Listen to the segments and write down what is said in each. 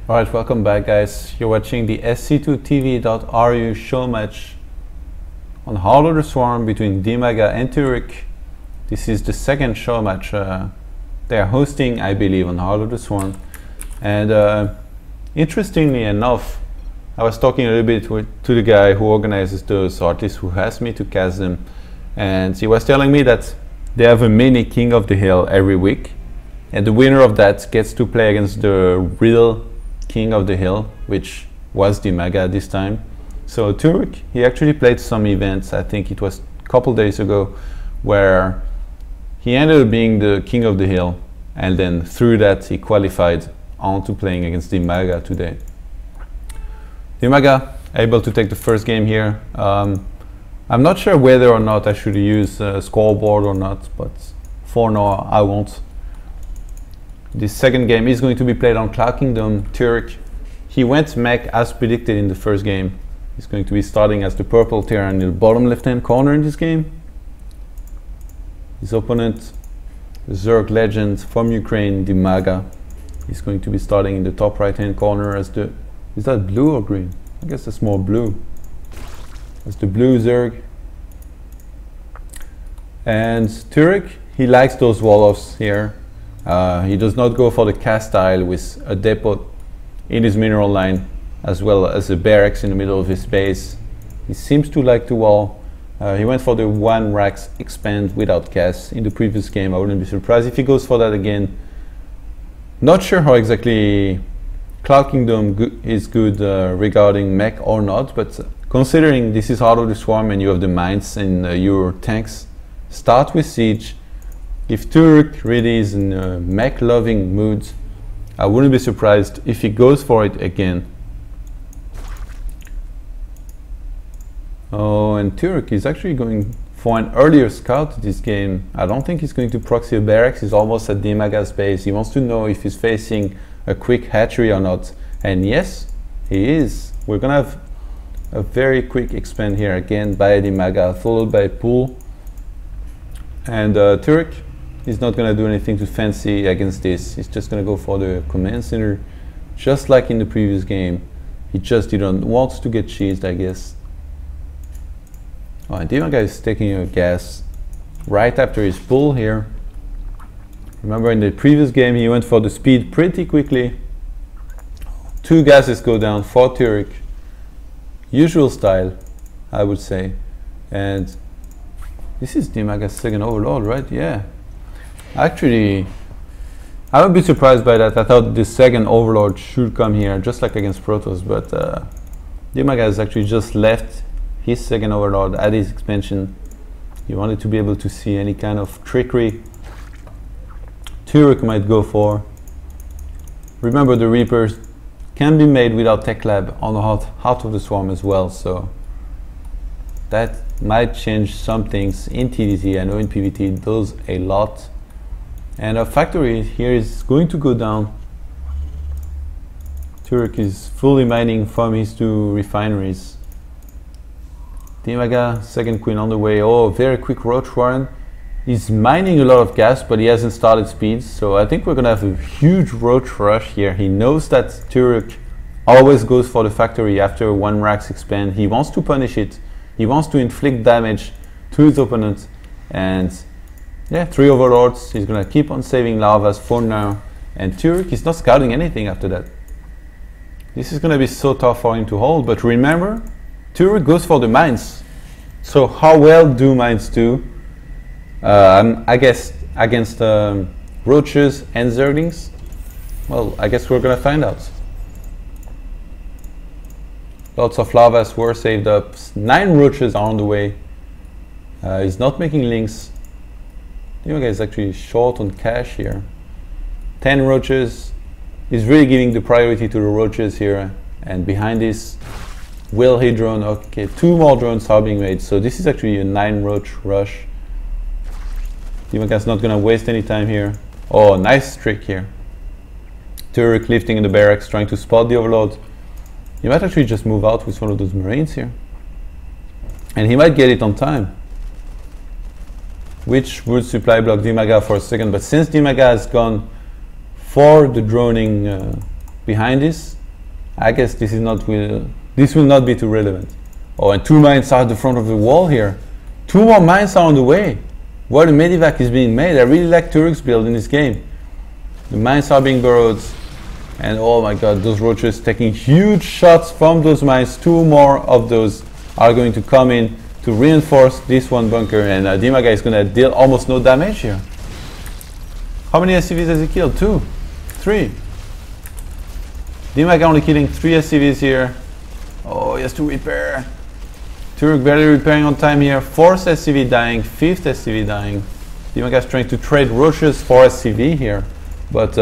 Alright, welcome back guys. You're watching the SC2TV.ru show match on Heart of the Swarm between Dimaga and Turuk. This is the second show match they are hosting, I believe, on Heart of the Swarm. And interestingly enough, I was talking a little bit to the guy who organizes those artists, who asked me to cast them, and he was telling me that they have a mini King of the Hill every week, and the winner of that gets to play against the real King of the Hill, which was Dimaga this time. So Turuk, he actually played some events, I think it was a couple days ago, where he ended up being the King of the Hill, and then through that he qualified on to playing against Dimaga today. Dimaga able to take the first game here. I'm not sure whether or not I should use a scoreboard or not, but for now I won't. This second game is going to be played on Cloud Kingdom. Turuk, he went mech as predicted in the first game. He's going to be starting as the purple tier in the bottom left hand corner in this game. His opponent, Zerg legend from Ukraine, Dimaga, is going to be starting in the top right hand corner as the... Is that blue or green? I guess that's more blue. As the blue Zerg. And Turuk, he likes those wall-offs here. He does not go for the cast style with a depot in his mineral line as well as a barracks in the middle of his base. He seems to like to wall. He went for the one racks expand without cast in the previous game. I wouldn't be surprised if he goes for that again. Not sure how exactly Cloud Kingdom is good regarding mech or not, but considering this is Heart of the Swarm and you have the mines and your tanks, start with siege. If Turuk really is in a mech-loving mood, I wouldn't be surprised if he goes for it again. Oh, and Turuk is actually going for an earlier scout this game. I don't think he's going to proxy a barracks. He's almost at Dimaga's base. He wants to know if he's facing a quick hatchery or not. And yes, he is. We're gonna have a very quick expand here again by Dimaga, followed by Pool. And Turuk is not going to do anything too fancy against this. He's just going to go for the command center, just like in the previous game. He just didn't want to get cheesed, I guess. Oh, and Dimaga is taking a gas right after his pull here. Remember in the previous game he went for the speed pretty quickly. 2 gases go down for Turuk. Usual style, I would say. And this is Dimaga's second overlord, right? Yeah. Actually, I would be surprised by that. I thought the second overlord should come here, just like against Protoss, but Dimaga has actually just left his second overlord at his expansion. He wanted to be able to see any kind of trickery Turuk might go for. Remember, the Reapers can be made without Tech Lab on the Heart of the Swarm as well, so that might change some things in TDT. I know in PvT it does a lot. And our factory here is going to go down. Turuk is fully mining from his 2 refineries. Dimaga, second queen on the way. Oh, very quick Roach Warren. He's mining a lot of gas, but he hasn't started speeds. So I think we're going to have a huge Roach rush here. He knows that Turuk always goes for the factory after 1 racks expand. He wants to punish it. He wants to inflict damage to his opponent. And yeah, 3 overlords. He's gonna keep on saving lavas for now. And Turuk is not scouting anything after that. This is gonna be so tough for him to hold. But remember, Turuk goes for the mines. So how well do mines do? I guess against roaches and zerglings? Well, I guess we're gonna find out. Lots of lavas were saved up. 9 roaches are on the way. He's not making links. Dimaga is actually short on cash here. 10 roaches. He's really giving the priority to the roaches here. And behind this, will he drone? Okay, 2 more drones are being made. So this is actually a 9 roach rush. Dimaga's not gonna waste any time here. Oh, nice trick here. Turuk lifting in the barracks, trying to spot the overload. He might actually just move out with one of those marines here. And he might get it on time, which would supply block Dimaga for a second. But since Dimaga has gone for the droning behind this, I guess this will not be too relevant. Oh, and 2 mines are at the front of the wall here. 2 more mines are on the way. Where the medivac is being made. I really like Turuk's build in this game. The mines are being burrowed, and oh my god, those roaches taking huge shots from those mines. 2 more of those are going to come in to reinforce this one bunker, and Dimaga is going to deal almost no damage here. How many SCVs has he killed? 2? 3? Dimaga only killing 3 SCVs here. Oh, he has to repair. Turuk barely repairing on time here. 4th SCV dying, 5th SCV dying. Dimaga is trying to trade roaches for SCV here. But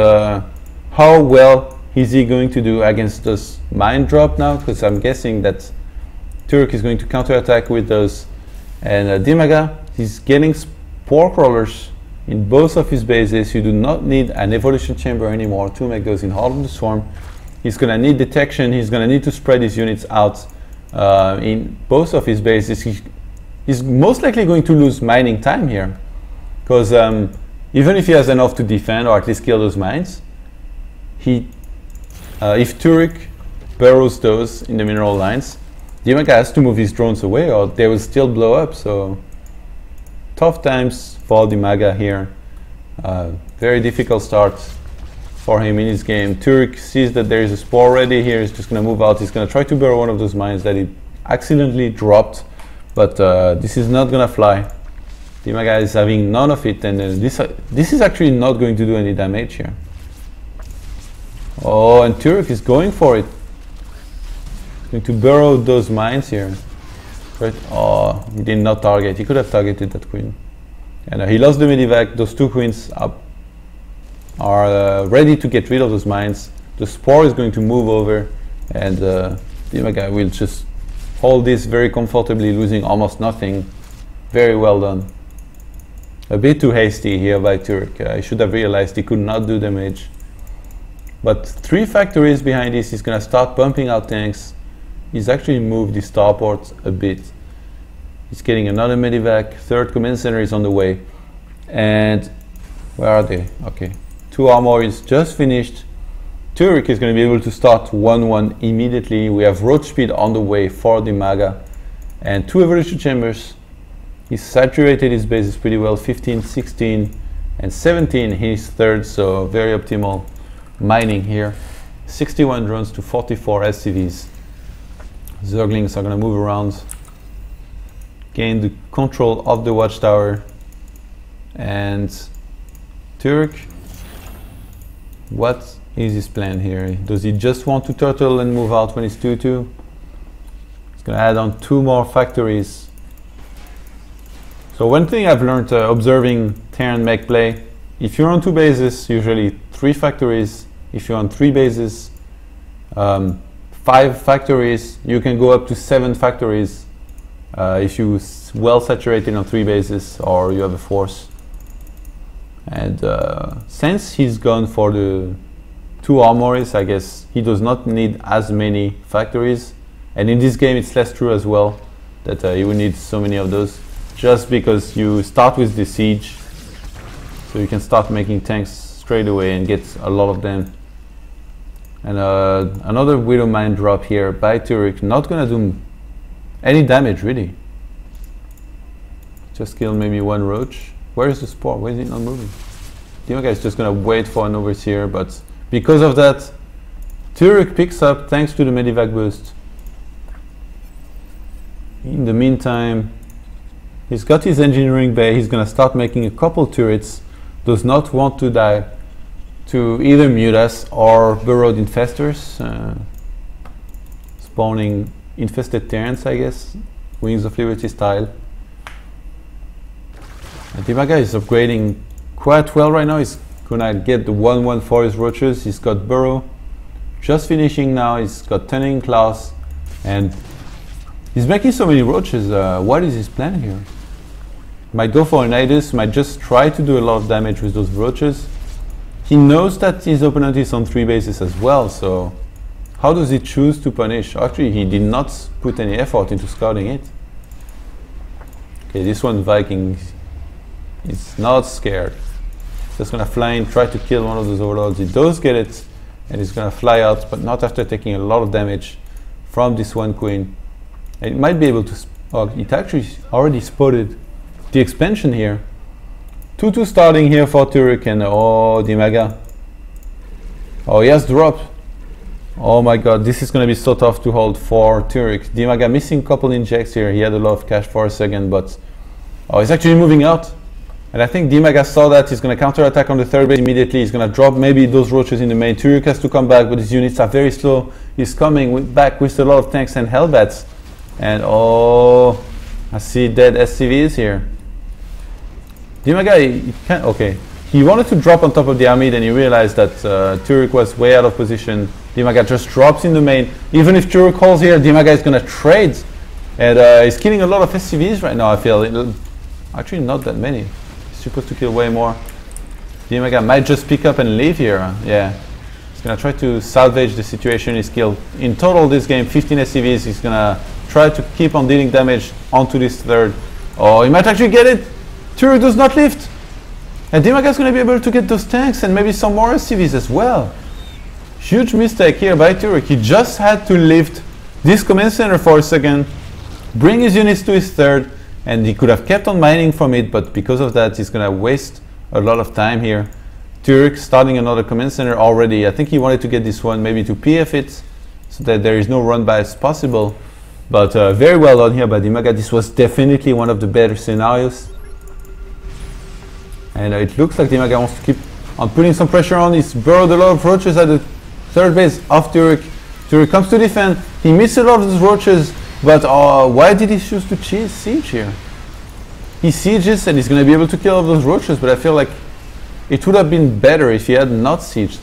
how well is he going to do against this mine drop now? Because I'm guessing that Turuk is going to counterattack with those. And Dimaga is getting spore crawlers in both of his bases. You do not need an evolution chamber anymore to make those in Heart of the Swarm. He's going to need detection. He's going to need to spread his units out in both of his bases. He's most likely going to lose mining time here, because even if he has enough to defend or at least kill those mines, if Turuk burrows those in the mineral lines, Dimaga has to move his drones away or they will still blow up. So tough times for Dimaga here. Very difficult start for him in his game. Turuk sees that there is a spore ready here. He's just going to move out. He's going to try to burrow one of those mines that he accidentally dropped, but this is not going to fly. Dimaga is having none of it, and this is actually not going to do any damage here. Oh, and Turuk is going for it. He's going to burrow those mines here. Right? Oh, he did not target. He could have targeted that queen. And he lost the medivac. Those 2 queens are ready to get rid of those mines. The spore is going to move over, and Dimaga will just hold this very comfortably, losing almost nothing. Very well done. A bit too hasty here by Turuk. I should have realized he could not do damage. But 3 factories behind this, he's going to start pumping out tanks. He's actually moved the starport a bit. He's getting another medivac. 3rd command center is on the way. And where are they? Okay. 2 armories just finished. Turuk is going to be able to start 1-1 immediately. We have roach speed on the way for Dimaga. And 2 evolution chambers. He's saturated his bases pretty well. 15, 16, and 17 his 3rd, so very optimal mining here. 61 drones to 44 SCVs. Zerglings are going to move around, gain the control of the watchtower. And Turuk, what is his plan here? Does he just want to turtle and move out when it's 2-2? He's going to add on 2 more factories. So one thing I've learned observing Terran mech play, if you're on 2 bases, usually 3 factories. If you're on 3 bases, 5 factories. You can go up to 7 factories if you well saturated on 3 bases or you have a force. And since he's gone for the 2 armories, I guess he does not need as many factories. And in this game it's less true as well, that you will need so many of those, just because you start with the siege, so you can start making tanks straight away and get a lot of them. And another Widow Mine drop here by Turuk, not gonna do any damage really. Just kill maybe 1 roach. Where is the spore? Why is it not moving? Dimaga is just gonna wait for an overseer, but because of that, Turuk picks up thanks to the medivac boost. In the meantime, he's got his engineering bay. He's gonna start making a couple turrets. Does not want to die to either mutas or burrowed infestors, spawning infested Terrans, I guess, Wings of Liberty style. And Dimaga is upgrading quite well right now. He's gonna get the 1-1 for his roaches. He's got burrow just finishing now. He's got Tunneling Claws, and he's making so many roaches. What is his plan here? Might go for an Nidus, might just try to do a lot of damage with those roaches. He knows that his opponent is on 3 bases as well, so how does he choose to punish? Actually, he did not put any effort into scouting it. Okay, this one Viking is not scared. Just gonna fly in, try to kill one of those overlords. He does get it, and he's gonna fly out, but not after taking a lot of damage from this one queen. And it might be able to, it actually already spotted the expansion here. 2-2 starting here for Turuk, and oh, Dimaga. Oh, he has dropped. Oh my god, this is gonna be so tough to hold for Turuk. Dimaga missing a couple injects here. He had a lot of cash for a second, but oh, he's actually moving out. And I think Dimaga saw that. He's going to counter-attack on the third base immediately. He's going to drop maybe those roaches in the main. Turuk has to come back, but his units are very slow. He's coming back with a lot of tanks and hellbats. And oh, I see dead SCVs here. Dimaga, he can't, okay. He wanted to drop on top of the army, then he realized that Turuk was way out of position. Dimaga just drops in the main. Even if Turuk holds here, Dimaga is going to trade. And he's killing a lot of SCVs right now, I feel. Actually, not that many. Supposed to kill way more. Dimaga might just pick up and leave here. Yeah, he's gonna try to salvage the situation. He's killed in total this game 15 SCVs. He's gonna try to keep on dealing damage onto this third. Oh, he might actually get it. Turuk does not lift, and Dimaga is gonna be able to get those tanks and maybe some more SCVs as well. Huge mistake here by Turuk. He just had to lift this command center for a second, bring his units to his third, and he could have kept on mining from it, but because of that, he's going to waste a lot of time here. Turuk starting another command center already. I think he wanted to get this one maybe to PF it, so that there is no run by as possible. But very well done here by Dimaga. This was definitely one of the better scenarios. And it looks like Dimaga wants to keep on putting some pressure on. He's burrowed a lot of roaches at the third base of Turuk. Turuk comes to defend. He missed a lot of those roaches. But why did he choose to siege here? He sieges and he's going to be able to kill all those roaches, but I feel like it would have been better if he had not sieged.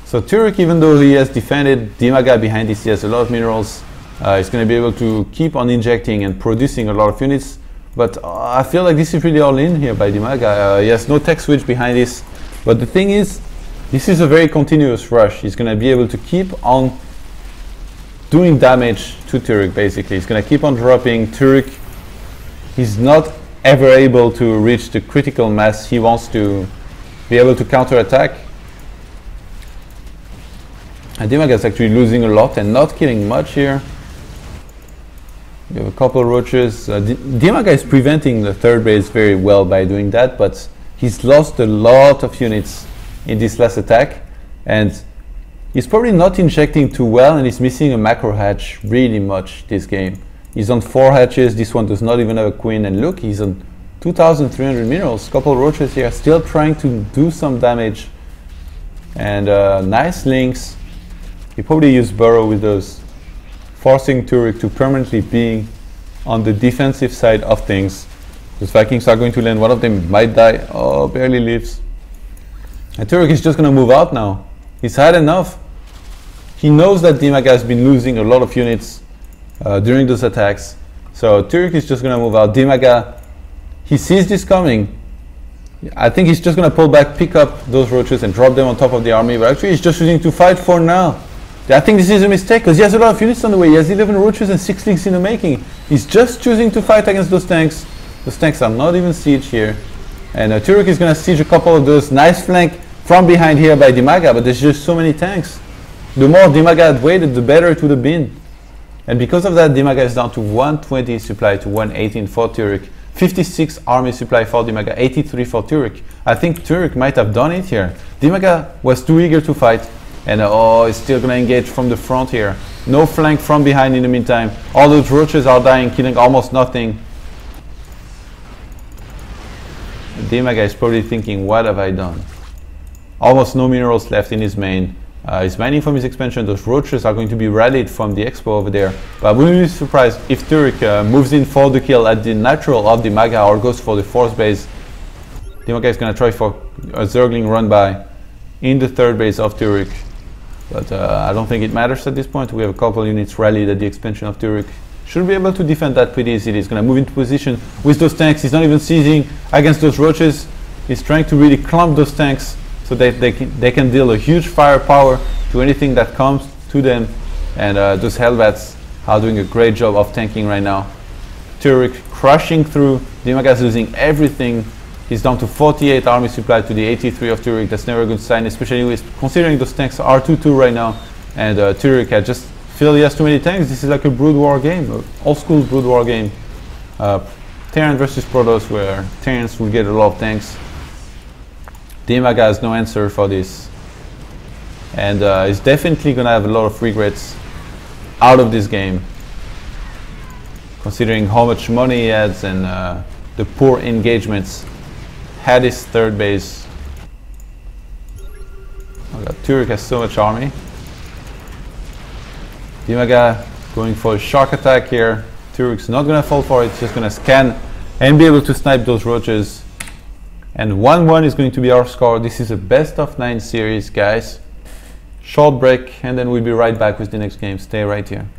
So Turuk, even though he has defended, Dimaga behind this, he has a lot of minerals. He's going to be able to keep on injecting and producing a lot of units. But I feel like this is really all in here by Dimaga. He has no tech switch behind this. But the thing is, this is a very continuous rush. He's going to be able to keep on doing damage to Turuk, basically. He's going to keep on dropping. Turuk, he's not ever able to reach the critical mass. He wants to be able to counter-attack. And Dimaga is actually losing a lot and not killing much here. You have a couple of roaches. Dimaga is preventing the third base very well by doing that, but he's lost a lot of units in this last attack. And he's probably not injecting too well, and he's missing a macro hatch really much this game. He's on 4 hatches, this one does not even have a queen, and look, he's on 2,300 minerals. Couple roaches here, still trying to do some damage. And nice links. He probably used burrow with those, forcing Turuk to permanently be on the defensive side of things. Those Vikings are going to land, one of them might die. Oh, barely lives. And Turuk is just going to move out now. He's had enough. He knows that Dimaga has been losing a lot of units during those attacks. So Turuk is just going to move out. Dimaga, he sees this coming. I think he's just going to pull back, pick up those roaches and drop them on top of the army. But actually he's just choosing to fight for now. I think this is a mistake because he has a lot of units on the way. He has 11 roaches and 6 links in the making. He's just choosing to fight against those tanks. Those tanks are not even siege here. And Turuk is going to siege a couple of those. Nice flank from behind here by Dimaga, but there's just so many tanks. The more Dimaga had waited, the better it would have been. And because of that, Dimaga is down to 120 supply to 118 for Turuk. 56 army supply for Dimaga, 83 for Turuk. I think Turuk might have done it here. Dimaga was too eager to fight, and he's still going to engage from the front here. No flank from behind in the meantime. All those roaches are dying, killing almost nothing. Dimaga is probably thinking, what have I done? Almost no minerals left in his main. He's mining from his expansion. Those roaches are going to be rallied from the expo over there. But I wouldn't be surprised if Turuk moves in for the kill at the natural of Dimaga or goes for the fourth base. Dimaga is going to try for a Zergling run by in the third base of Turuk. But I don't think it matters at this point. We have a couple units rallied at the expansion of Turuk. Should be able to defend that pretty easily. He's going to move into position with those tanks. He's not even seizing against those roaches. He's trying to really clump those tanks so that they can deal a huge firepower to anything that comes to them. And those Hellbats are doing a great job of tanking right now. Turuk crushing through. Dimaga is losing everything. He's down to 48 army supply to the 83 of Turuk. That's never a good sign, especially with considering those tanks are 2-2 right now. And Turuk had just feel he has too many tanks. This is like a Brood War game, old school Brood War game. Terran versus Protoss, where Terrans will get a lot of tanks. Dimaga has no answer for this. And is definitely going to have a lot of regrets out of this game, considering how much money he has and the poor engagements. Had his third base. Oh God, Turuk has so much army. Dimaga going for a shark attack here. Turuk's not going to fall for it, he's just going to scan and be able to snipe those roaches. And 1-1 is going to be our score. This is a best of 9 series, guys. Short break, and then we'll be right back with the next game. Stay right here.